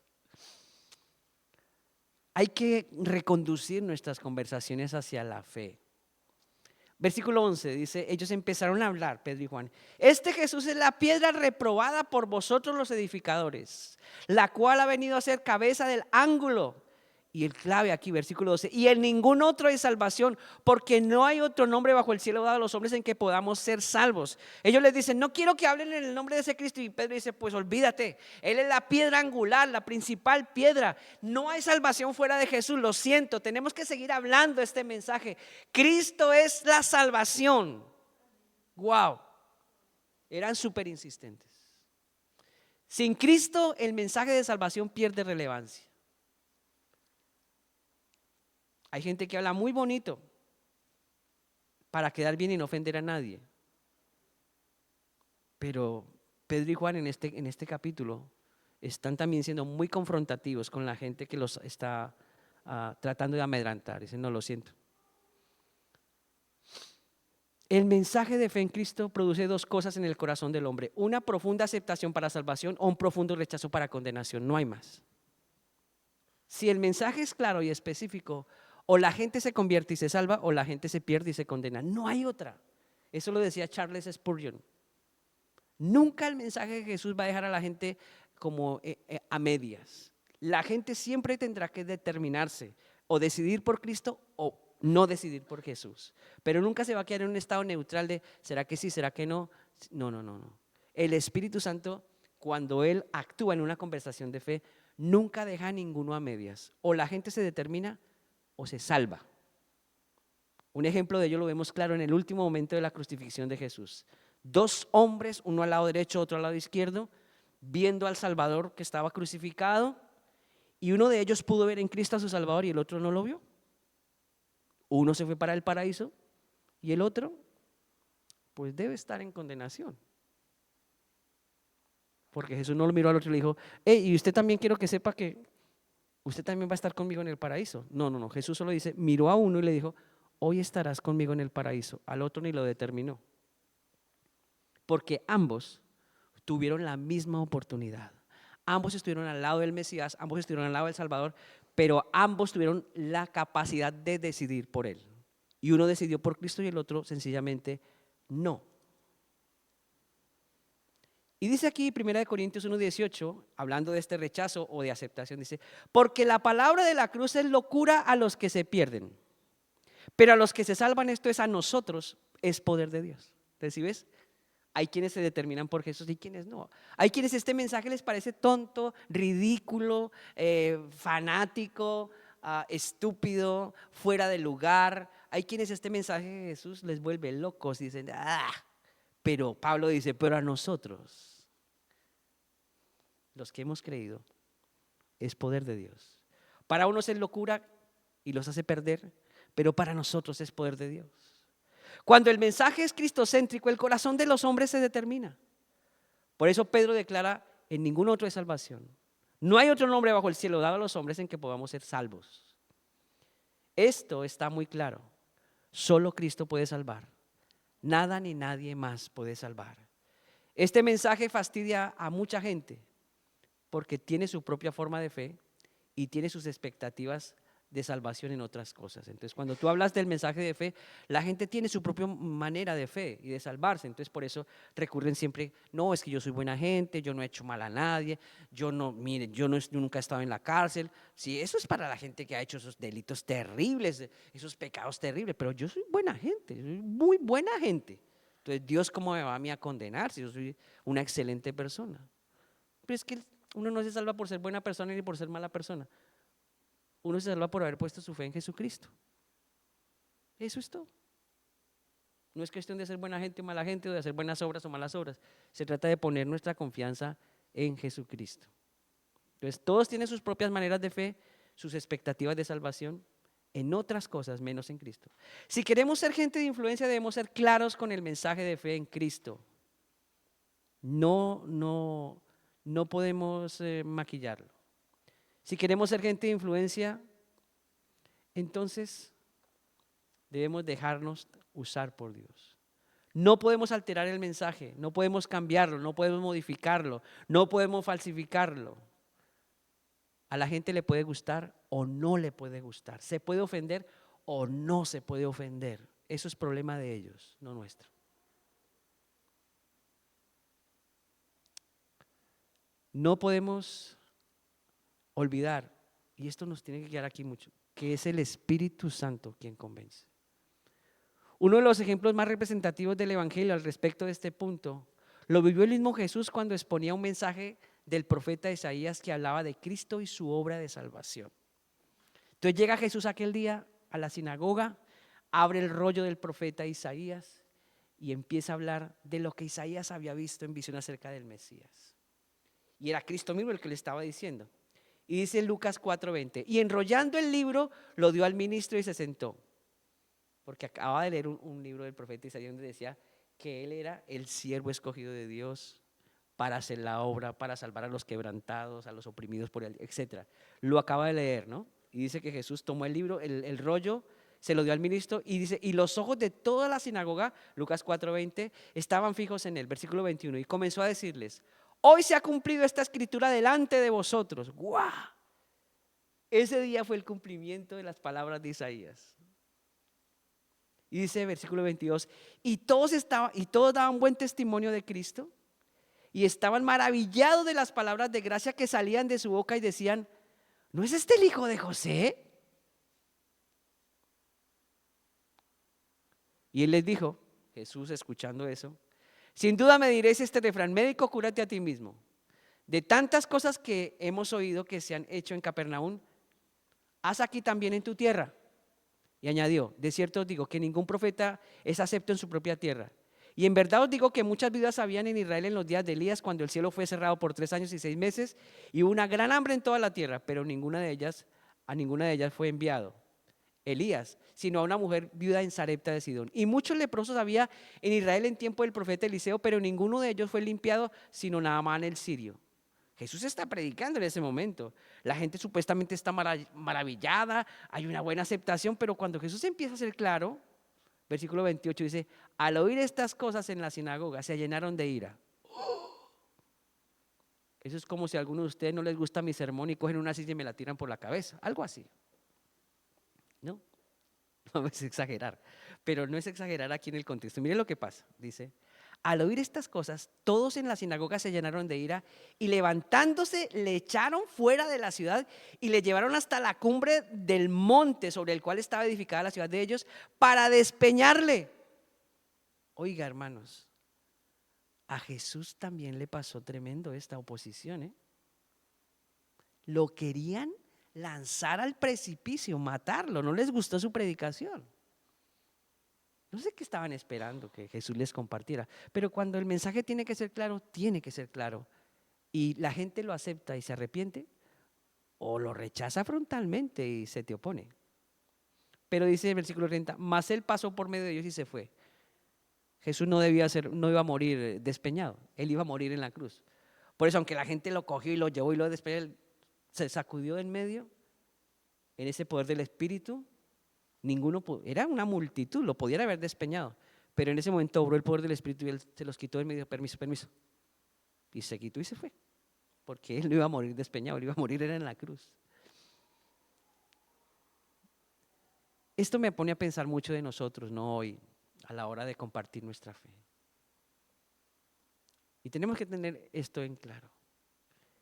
Hay que reconducir nuestras conversaciones hacia la fe. Versículo 11 dice: ellos empezaron a hablar, Pedro y Juan. Este Jesús es la piedra reprobada por vosotros los edificadores, la cual ha venido a ser cabeza del ángulo. Y el clave aquí, versículo 12: y en ningún otro hay salvación, porque no hay otro nombre bajo el cielo dado a los hombres en que podamos ser salvos. Ellos les dicen: no quiero que hablen en el nombre de ese Cristo. Y Pedro dice: pues olvídate, Él es la piedra angular, la principal piedra. No hay salvación fuera de Jesús, lo siento, tenemos que seguir hablando este mensaje. Cristo es la salvación. Wow, eran súper insistentes. Sin Cristo el mensaje de salvación pierde relevancia. Hay gente que habla muy bonito para quedar bien y no ofender a nadie. Pero Pedro y Juan en este capítulo están también siendo muy confrontativos con la gente que los está tratando de amedrentar. Dicen: no, lo siento. El mensaje de fe en Cristo produce dos cosas en el corazón del hombre: una profunda aceptación para salvación o un profundo rechazo para condenación. No hay más. Si el mensaje es claro y específico, o la gente se convierte y se salva, o la gente se pierde y se condena. No hay otra. Eso lo decía Charles Spurgeon. Nunca el mensaje de Jesús va a dejar a la gente como a medias. La gente siempre tendrá que determinarse o decidir por Cristo o no decidir por Jesús. Pero nunca se va a quedar en un estado neutral de ¿será que sí, será que no? No, no, no, no. El Espíritu Santo, cuando Él actúa en una conversación de fe, nunca deja a ninguno a medias. O la gente se determina o se salva. Un ejemplo de ello lo vemos claro en el último momento de la crucifixión de Jesús. Dos hombres, uno al lado derecho, otro al lado izquierdo, viendo al Salvador que estaba crucificado, y uno de ellos pudo ver en Cristo a su Salvador y el otro no lo vio. Uno se fue para el paraíso y el otro pues debe estar en condenación. Porque Jesús no lo miró al otro y le dijo: y usted también, quiero que sepa que usted también va a estar conmigo en el paraíso. No, no, no, Jesús solo dice, miró a uno y le dijo: hoy estarás conmigo en el paraíso. Al otro ni lo determinó. Porque ambos tuvieron la misma oportunidad. Ambos estuvieron al lado del Mesías, ambos estuvieron al lado del Salvador, pero ambos tuvieron la capacidad de decidir por Él. Y uno decidió por Cristo y el otro sencillamente no. Y dice aquí 1 Corintios 1:18, hablando de este rechazo o de aceptación, dice, porque la palabra de la cruz es locura a los que se pierden, pero a los que se salvan, esto es a nosotros, es poder de Dios. Entonces, ¿sí ves? Hay quienes se determinan por Jesús y quienes no. Hay quienes este mensaje les parece tonto, ridículo, fanático, estúpido, fuera de lugar. Hay quienes este mensaje de Jesús les vuelve locos y dicen, pero Pablo dice, pero a nosotros, los que hemos creído, es poder de Dios. Para unos es locura y los hace perder, pero para nosotros es poder de Dios. Cuando el mensaje es cristocéntrico, el corazón de los hombres se determina. Por eso Pedro declara, en ningún otro hay salvación. No hay otro nombre bajo el cielo dado a los hombres en que podamos ser salvos. Esto está muy claro. Solo Cristo puede salvar. Nada ni nadie más puede salvar. Este mensaje fastidia a mucha gente porque tiene su propia forma de fe y tiene sus expectativas de salvación en otras cosas. Entonces, cuando tú hablas del mensaje de fe, la gente tiene su propia manera de fe y de salvarse. Entonces, por eso recurren siempre, no, es que yo soy buena gente, yo no he hecho mal a nadie, yo no, mire, yo no, nunca he estado en la cárcel. Sí, eso es para la gente que ha hecho esos delitos terribles, esos pecados terribles, pero yo soy buena gente, soy muy buena gente. Entonces, Dios, ¿cómo me va a mí a condenar si yo soy una excelente persona? Pero es que uno no se salva por ser buena persona ni por ser mala persona. Uno se salva por haber puesto su fe en Jesucristo. Eso es todo. No es cuestión de ser buena gente o mala gente, o de hacer buenas obras o malas obras. Se trata de poner nuestra confianza en Jesucristo. Entonces, todos tienen sus propias maneras de fe, sus expectativas de salvación, en otras cosas menos en Cristo. Si queremos ser gente de influencia, debemos ser claros con el mensaje de fe en Cristo. No podemos maquillarlo. Si queremos ser gente de influencia, entonces debemos dejarnos usar por Dios. No podemos alterar el mensaje, no podemos cambiarlo, no podemos modificarlo, no podemos falsificarlo. A la gente le puede gustar o no le puede gustar, se puede ofender o no se puede ofender. Eso es problema de ellos, no nuestro. No podemos olvidar, y esto nos tiene que quedar aquí mucho, que es el Espíritu Santo quien convence. Uno de los ejemplos más representativos del Evangelio al respecto de este punto lo vivió el mismo Jesús cuando exponía un mensaje del profeta Isaías que hablaba de Cristo y su obra de salvación. Entonces llega Jesús aquel día a la sinagoga, abre el rollo del profeta Isaías y empieza a hablar de lo que Isaías había visto en visión acerca del Mesías. Y era Cristo mismo el que le estaba diciendo. Y dice en Lucas 4:20, y enrollando el libro lo dio al ministro y se sentó. Porque acaba de leer un libro del profeta Isaías donde decía que él era el siervo escogido de Dios para hacer la obra, para salvar a los quebrantados, a los oprimidos por él, etc. Lo acaba de leer, ¿no? Y dice que Jesús tomó el libro, el rollo, se lo dio al ministro y dice, y los ojos de toda la sinagoga, Lucas 4:20, estaban fijos en él, versículo 21, y comenzó a decirles, hoy se ha cumplido esta escritura delante de vosotros. ¡Guau! Ese día fue el cumplimiento de las palabras de Isaías. Y dice versículo 22, y todos daban buen testimonio de Cristo y estaban maravillados de las palabras de gracia que salían de su boca y decían, ¿no es este el hijo de José? Y él les dijo, Jesús escuchando eso, sin duda me diréis este refrán, médico, cúrate a ti mismo. De tantas cosas que hemos oído que se han hecho en Capernaum, haz aquí también en tu tierra. Y añadió, de cierto os digo que ningún profeta es acepto en su propia tierra. Y en verdad os digo que muchas vidas habían en Israel en los días de Elías, cuando el cielo fue cerrado por 3 años y 6 meses, y hubo una gran hambre en toda la tierra, pero a ninguna de ellas fue enviado Elías, sino a una mujer viuda en Sarepta de Sidón. Y muchos leprosos había en Israel en tiempo del profeta Eliseo, pero ninguno de ellos fue limpiado, sino Naamán el sirio. Jesús está predicando en ese momento. La gente supuestamente está maravillada, hay una buena aceptación, pero cuando Jesús empieza a ser claro, versículo 28 dice, al oír estas cosas en la sinagoga se llenaron de ira. Eso es como si a alguno de ustedes no les gusta mi sermón y cogen una silla y me la tiran por la cabeza, algo así. ¿No? No es exagerar, pero no es exagerar aquí en el contexto. Mire lo que pasa, dice, Al oír estas cosas, todos en la sinagoga se llenaron de ira y levantándose le echaron fuera de la ciudad y le llevaron hasta la cumbre del monte sobre el cual estaba edificada la ciudad de ellos para despeñarle. Oiga, hermanos, a Jesús también le pasó tremendo esta oposición, ¿eh? Lo querían lanzar al precipicio, matarlo, no les gustó su predicación. No sé qué estaban esperando que Jesús les compartiera, pero cuando el mensaje tiene que ser claro, tiene que ser claro. Y la gente lo acepta y se arrepiente, o lo rechaza frontalmente y se te opone. Pero dice el versículo 30, mas él pasó por medio de ellos y se fue. Jesús no no iba a morir despeñado, él iba a morir en la cruz. Por eso, aunque la gente lo cogió y lo llevó y lo despeñó, él se sacudió en medio, en ese poder del Espíritu. Ninguno, era una multitud, lo podían haber despeñado, pero en ese momento obró el poder del Espíritu y él se los quitó en medio, permiso, permiso, y se quitó y se fue, porque él no iba a morir despeñado, él iba a morir era en la cruz. Esto me pone a pensar mucho de nosotros, ¿no? Hoy, a la hora de compartir nuestra fe. Y tenemos que tener esto en claro.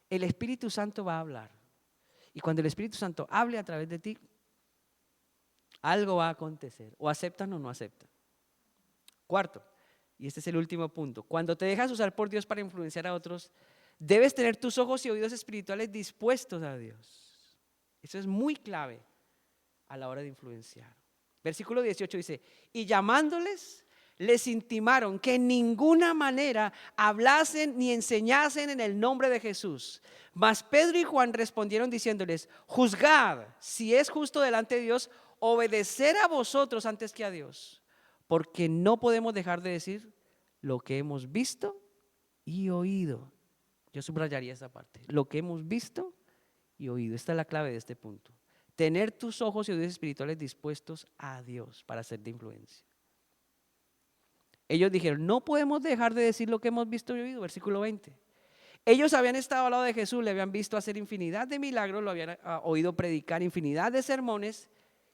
El Espíritu Santo va a hablar, y cuando el Espíritu Santo hable a través de ti, algo va a acontecer, o aceptan o no aceptan. Cuarto, y este es el último punto, cuando te dejas usar por Dios para influenciar a otros, debes tener tus ojos y oídos espirituales dispuestos a Dios. Eso es muy clave a la hora de influenciar. Versículo 18 dice, y llamándoles, les intimaron que en ninguna manera hablasen ni enseñasen en el nombre de Jesús. Mas Pedro y Juan respondieron diciéndoles, juzgad si es justo delante de Dios obedecer a vosotros antes que a Dios, porque no podemos dejar de decir lo que hemos visto y oído. Yo subrayaría esa parte, lo que hemos visto y oído. Esta es la clave de este punto. Tener tus ojos y oídos espirituales dispuestos a Dios para ser de influencia. Ellos dijeron, no podemos dejar de decir lo que hemos visto y oído, versículo 20. Ellos habían estado al lado de Jesús, le habían visto hacer infinidad de milagros, lo habían oído predicar infinidad de sermones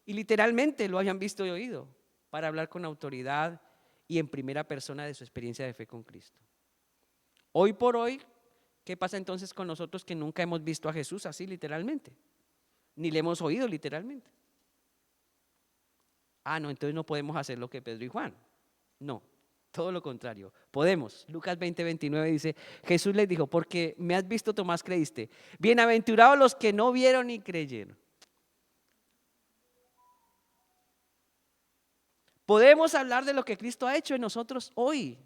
y literalmente lo habían visto y oído para hablar con autoridad y en primera persona de su experiencia de fe con Cristo. Hoy por hoy, ¿qué pasa entonces con nosotros que nunca hemos visto a Jesús así literalmente? Ni le hemos oído literalmente. No, entonces no podemos hacer lo que Pedro y Juan. No, todo lo contrario, podemos. Lucas 20:29 dice, Jesús les dijo, porque me has visto, Tomás, creíste. Bienaventurados los que no vieron y creyeron. Podemos hablar de lo que Cristo ha hecho en nosotros hoy.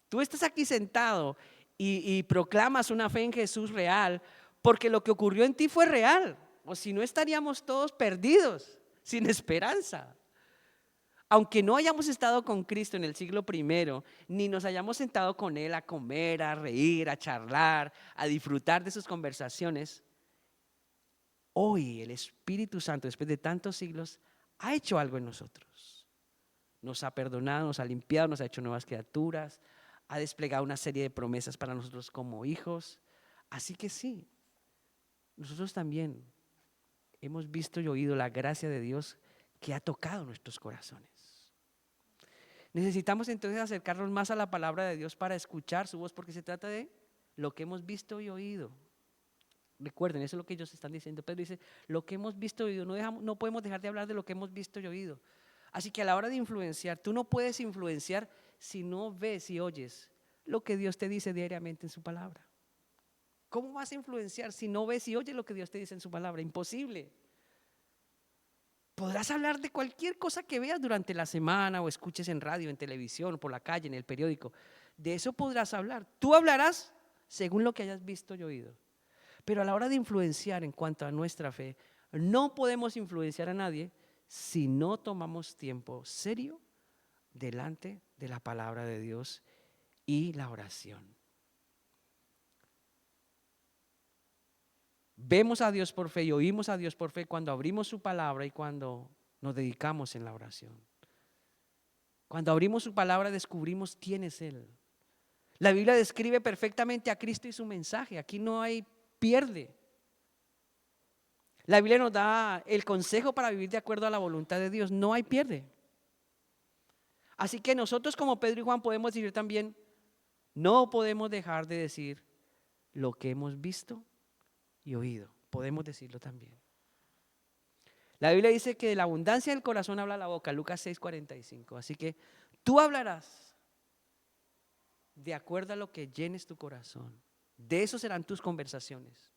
Tú estás aquí sentado y proclamas una fe en Jesús real, porque lo que ocurrió en ti fue real, o si no estaríamos todos perdidos, sin esperanza. Aunque no hayamos estado con Cristo en el siglo I, ni nos hayamos sentado con Él a comer, a reír, a charlar, a disfrutar de sus conversaciones, hoy el Espíritu Santo, después de tantos siglos, ha hecho algo en nosotros. Nos ha perdonado, nos ha limpiado, nos ha hecho nuevas criaturas, ha desplegado una serie de promesas para nosotros como hijos. Así que sí, nosotros también hemos visto y oído la gracia de Dios que ha tocado nuestros corazones. Necesitamos entonces acercarnos más a la palabra de Dios para escuchar su voz, porque se trata de lo que hemos visto y oído. Recuerden, eso es lo que ellos están diciendo. Pedro dice, lo que hemos visto y oído, no podemos dejar de hablar de lo que hemos visto y oído. Así que a la hora de influenciar, tú no puedes influenciar si no ves y oyes lo que Dios te dice diariamente en su palabra. ¿Cómo vas a influenciar si no ves y oyes lo que Dios te dice en su palabra? Imposible. Podrás hablar de cualquier cosa que veas durante la semana o escuches en radio, en televisión, por la calle, en el periódico. De eso podrás hablar. Tú hablarás según lo que hayas visto y oído. Pero a la hora de influenciar en cuanto a nuestra fe, no podemos influenciar a nadie si no tomamos tiempo serio delante de la palabra de Dios y la oración. Vemos a Dios por fe y oímos a Dios por fe cuando abrimos su palabra y cuando nos dedicamos en la oración. Cuando abrimos su palabra descubrimos quién es Él. La Biblia describe perfectamente a Cristo y su mensaje. Aquí no hay pierde. La Biblia nos da el consejo para vivir de acuerdo a la voluntad de Dios. No hay pierde. Así que nosotros como Pedro y Juan podemos decir también, no podemos dejar de decir lo que hemos visto y oído. Podemos decirlo también. La Biblia dice que de la abundancia del corazón habla la boca, Lucas 6:45. Así que tú hablarás de acuerdo a lo que llenes tu corazón. De eso serán tus conversaciones.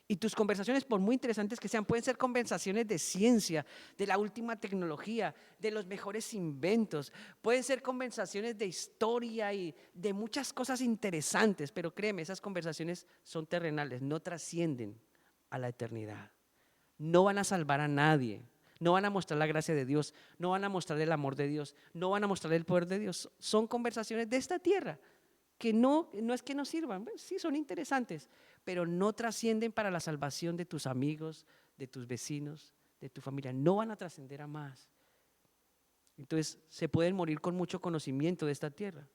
Y tus conversaciones, por muy interesantes que sean, pueden ser conversaciones de ciencia, de la última tecnología, de los mejores inventos. Pueden ser conversaciones de historia y de muchas cosas interesantes, pero créeme, esas conversaciones son terrenales, no trascienden a la eternidad. No van a salvar a nadie, no van a mostrar la gracia de Dios, no van a mostrar el amor de Dios, no van a mostrar el poder de Dios. Son conversaciones de esta tierra que no es que no sirvan, sí son interesantes, pero no trascienden para la salvación de tus amigos, de tus vecinos, de tu familia. No van a trascender a más. Entonces se pueden morir con mucho conocimiento de esta tierra,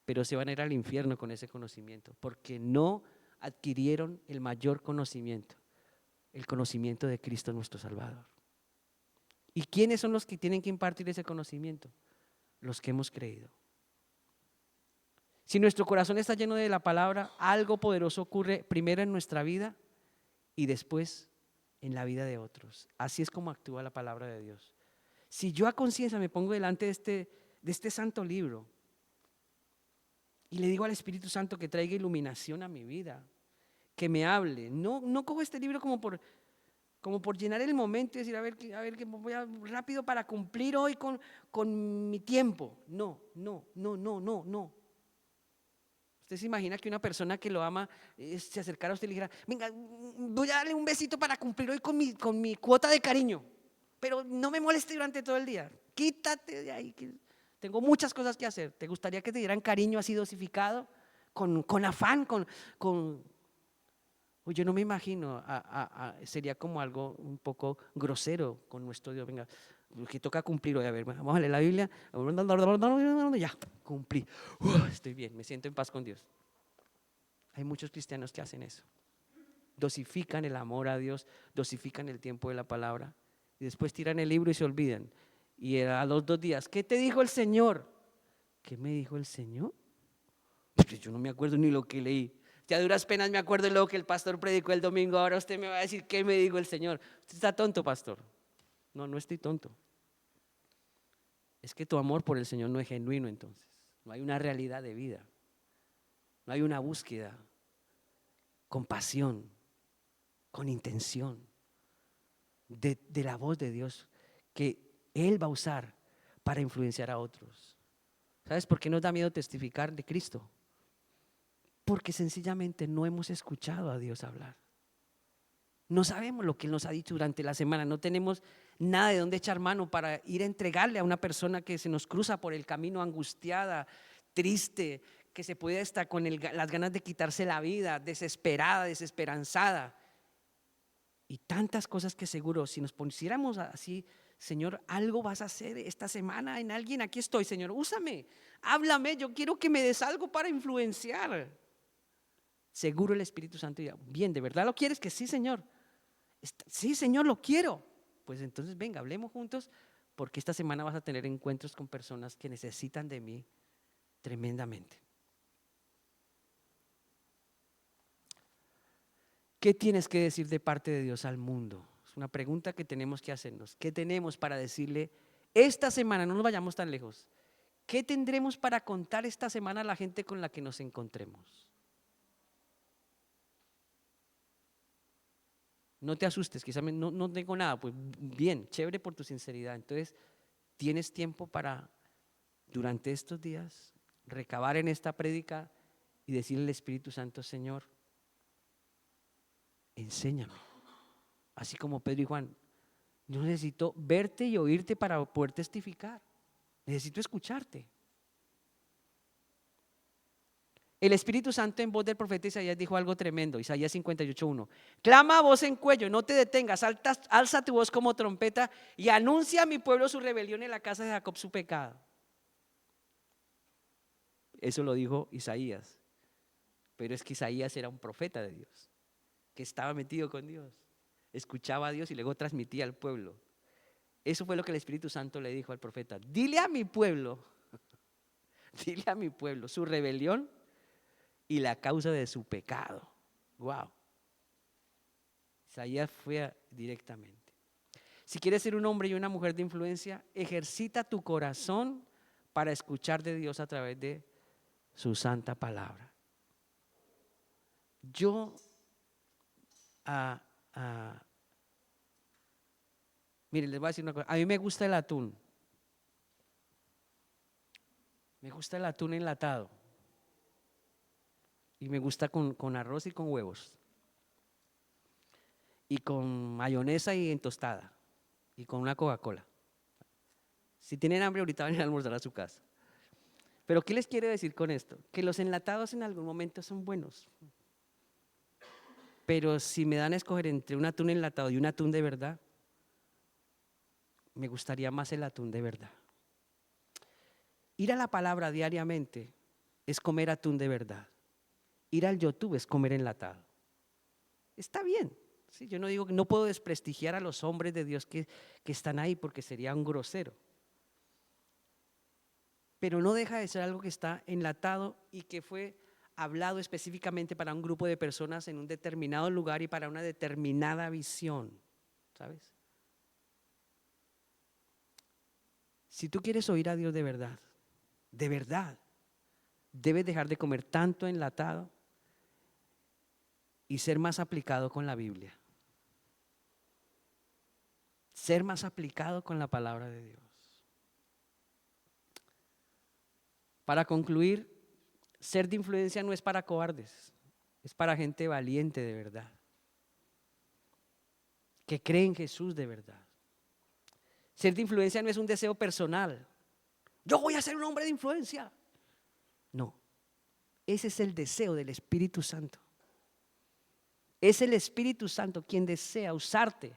pero se van a ir al infierno con ese conocimiento, porque no adquirieron el mayor conocimiento, el conocimiento de Cristo nuestro Salvador. ¿Y quiénes son los que tienen que impartir ese conocimiento? Los que hemos creído. Si nuestro corazón está lleno de la palabra, algo poderoso ocurre primero en nuestra vida y después en la vida de otros. Así es como actúa la palabra de Dios. Si yo a conciencia me pongo delante de este santo libro y le digo al Espíritu Santo que traiga iluminación a mi vida, que me hable, no cojo este libro como por llenar el momento y decir, a ver que voy a rápido para cumplir hoy con mi tiempo. No. Usted se imagina que una persona que lo ama se acercara a usted y le dijera, venga, voy a darle un besito para cumplir hoy con mi cuota de cariño, pero no me moleste durante todo el día, quítate de ahí, que tengo muchas cosas que hacer. ¿Te gustaría que te dieran cariño así dosificado, con afán, Pues yo no me imagino, sería como algo un poco grosero con nuestro Dios? Venga, que toca cumplir hoy, a ver, vamos a leer la Biblia, ya, cumplí, estoy bien, me siento en paz con Dios. Hay muchos cristianos que hacen eso, dosifican el amor a Dios, dosifican el tiempo de la palabra y después tiran el libro y se olvidan. Y a los 2 días, ¿qué te dijo el Señor? ¿Qué me dijo el Señor? Pues yo no me acuerdo ni lo que leí. Ya a duras penas me acuerdo de lo que el pastor predicó el domingo. Ahora usted me va a decir qué me dijo el Señor. Usted está tonto, pastor. No estoy tonto. Es que tu amor por el Señor no es genuino entonces. No hay una realidad de vida. No hay una búsqueda con pasión, con intención de la voz de Dios que Él va a usar para influenciar a otros. ¿Sabes por qué nos da miedo testificar de Cristo? Porque sencillamente no hemos escuchado a Dios hablar. No sabemos lo que Él nos ha dicho durante la semana. No tenemos nada de dónde echar mano para ir a entregarle a una persona que se nos cruza por el camino angustiada, triste, que se puede estar con las ganas de quitarse la vida, desesperada, desesperanzada. Y tantas cosas que seguro, si nos pusiéramos así, Señor, algo vas a hacer esta semana en alguien. Aquí estoy, Señor, úsame, háblame, yo quiero que me des algo para influenciar. Seguro el Espíritu Santo dirá, bien, ¿de verdad lo quieres? Que sí, Señor. Sí, Señor, lo quiero. Pues entonces venga, hablemos juntos, porque esta semana vas a tener encuentros con personas que necesitan de mí tremendamente. ¿Qué tienes que decir de parte de Dios al mundo? Es una pregunta que tenemos que hacernos. ¿Qué tenemos para decirle esta semana? No nos vayamos tan lejos. ¿Qué tendremos para contar esta semana a la gente con la que nos encontremos? No te asustes, quizás no tengo nada. Pues bien, chévere por tu sinceridad. Entonces, tienes tiempo para, durante estos días, recabar en esta prédica y decirle al Espíritu Santo, Señor, enséñame. Así como Pedro y Juan, yo necesito verte y oírte para poder testificar. Necesito escucharte. El Espíritu Santo en voz del profeta Isaías dijo algo tremendo, Isaías 58:1. Clama a voz en cuello, no te detengas, alza tu voz como trompeta y anuncia a mi pueblo su rebelión y a la casa de Jacob su pecado. Eso lo dijo Isaías, pero es que Isaías era un profeta de Dios, que estaba metido con Dios, escuchaba a Dios y luego transmitía al pueblo. Eso fue lo que el Espíritu Santo le dijo al profeta. Dile a mi pueblo, dile a mi pueblo su rebelión y la causa de su pecado. Wow. Isaías fue directamente. Si quieres ser un hombre y una mujer de influencia, ejercita tu corazón para escuchar de Dios a través de su santa palabra. Yo, miren, les voy a decir una cosa. A mí me gusta el atún. Me gusta el atún enlatado. Y me gusta con arroz y con huevos. Y con mayonesa y en tostada. Y con una Coca-Cola. Si tienen hambre, ahorita van a ir a almorzar a su casa. Pero ¿qué les quiero decir con esto? Que los enlatados en algún momento son buenos. Pero si me dan a escoger entre un atún enlatado y un atún de verdad, me gustaría más el atún de verdad. Ir a la palabra diariamente es comer atún de verdad. Ir al YouTube es comer enlatado. Está bien. ¿Sí? Yo no digo que no puedo desprestigiar a los hombres de Dios que están ahí porque sería un grosero. Pero no deja de ser algo que está enlatado y que fue hablado específicamente para un grupo de personas en un determinado lugar y para una determinada visión, ¿sabes? Si tú quieres oír a Dios de verdad, debes dejar de comer tanto enlatado y ser más aplicado con la Biblia. Ser más aplicado con la palabra de Dios. Para concluir, ser de influencia no es para cobardes, es para gente valiente de verdad, que cree en Jesús de verdad. Ser de influencia no es un deseo personal. Yo voy a ser un hombre de influencia. No, ese es el deseo del Espíritu Santo. Es el Espíritu Santo quien desea usarte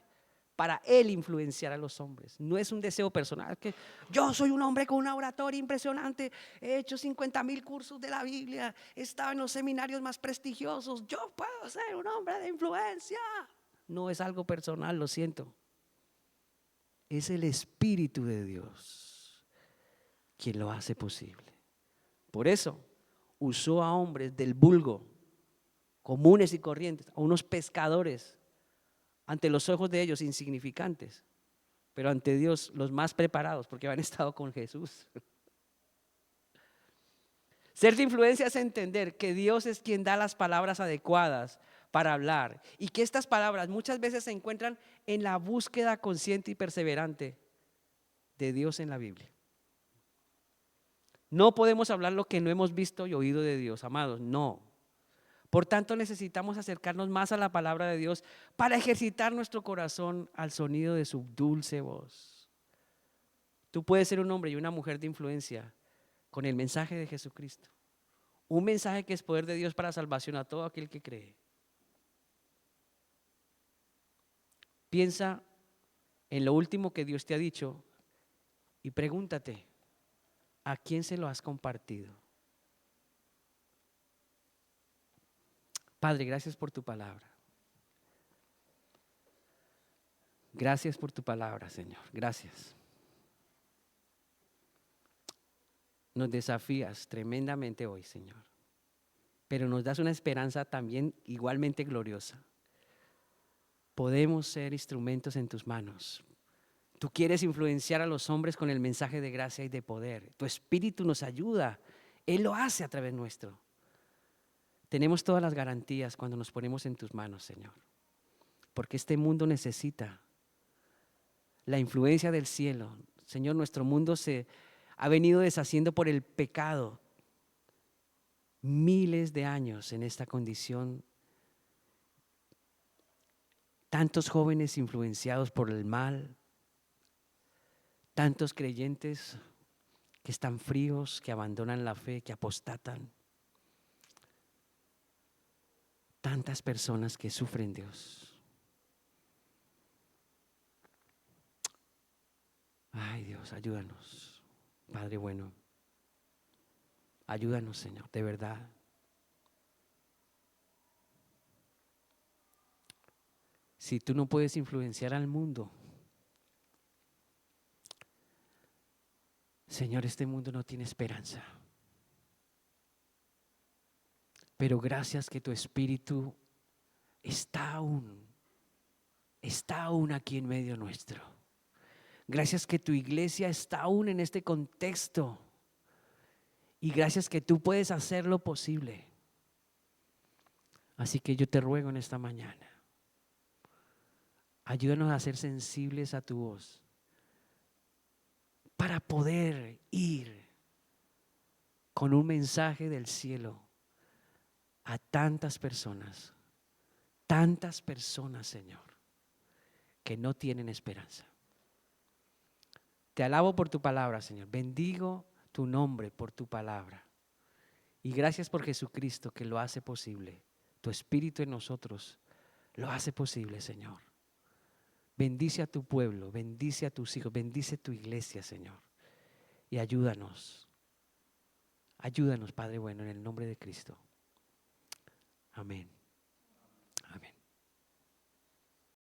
para Él influenciar a los hombres. No es un deseo personal, que yo soy un hombre con una oratoria impresionante, he hecho 50,000 cursos de la Biblia, he estado en los seminarios más prestigiosos, yo puedo ser un hombre de influencia. No es algo personal, lo siento. Es el Espíritu de Dios quien lo hace posible. Por eso usó a hombres del vulgo, comunes y corrientes, a unos pescadores, ante los ojos de ellos insignificantes, pero ante Dios los más preparados porque habían estado con Jesús. Ser de influencia es entender que Dios es quien da las palabras adecuadas para hablar y que estas palabras muchas veces se encuentran en la búsqueda consciente y perseverante de Dios en la Biblia. No podemos hablar lo que no hemos visto y oído de Dios, amados, no. Por tanto, necesitamos acercarnos más a la palabra de Dios para ejercitar nuestro corazón al sonido de su dulce voz. Tú puedes ser un hombre y una mujer de influencia con el mensaje de Jesucristo. Un mensaje que es poder de Dios para salvación a todo aquel que cree. Piensa en lo último que Dios te ha dicho y pregúntate, ¿a quién se lo has compartido? Padre, gracias por tu palabra. Gracias por tu palabra, Señor. Gracias. Nos desafías tremendamente hoy, Señor. Pero nos das una esperanza también igualmente gloriosa. Podemos ser instrumentos en tus manos. Tú quieres influenciar a los hombres con el mensaje de gracia y de poder. Tu Espíritu nos ayuda. Él lo hace a través nuestro. Tenemos todas las garantías cuando nos ponemos en tus manos, Señor. Porque este mundo necesita la influencia del cielo. Señor, nuestro mundo se ha venido deshaciendo por el pecado. Miles de años en esta condición. Tantos jóvenes influenciados por el mal. Tantos creyentes que están fríos, que abandonan la fe, que apostatan. Tantas personas que sufren, Dios. Ay, Dios, ayúdanos, Padre bueno. Ayúdanos, Señor, de verdad. Si tú no puedes influenciar al mundo, Señor, este mundo no tiene esperanza. Pero gracias que tu Espíritu está aún aquí en medio nuestro. Gracias que tu iglesia está aún en este contexto. Y gracias que tú puedes hacer lo posible. Así que yo te ruego en esta mañana, ayúdanos a ser sensibles a tu voz para poder ir con un mensaje del cielo a tantas personas, Señor, que no tienen esperanza. Te alabo por tu palabra, Señor. Bendigo tu nombre por tu palabra. Y gracias por Jesucristo que lo hace posible. Tu Espíritu en nosotros lo hace posible, Señor. Bendice a tu pueblo, bendice a tus hijos, bendice tu iglesia, Señor. Y ayúdanos. Ayúdanos, Padre bueno, en el nombre de Cristo. Amén.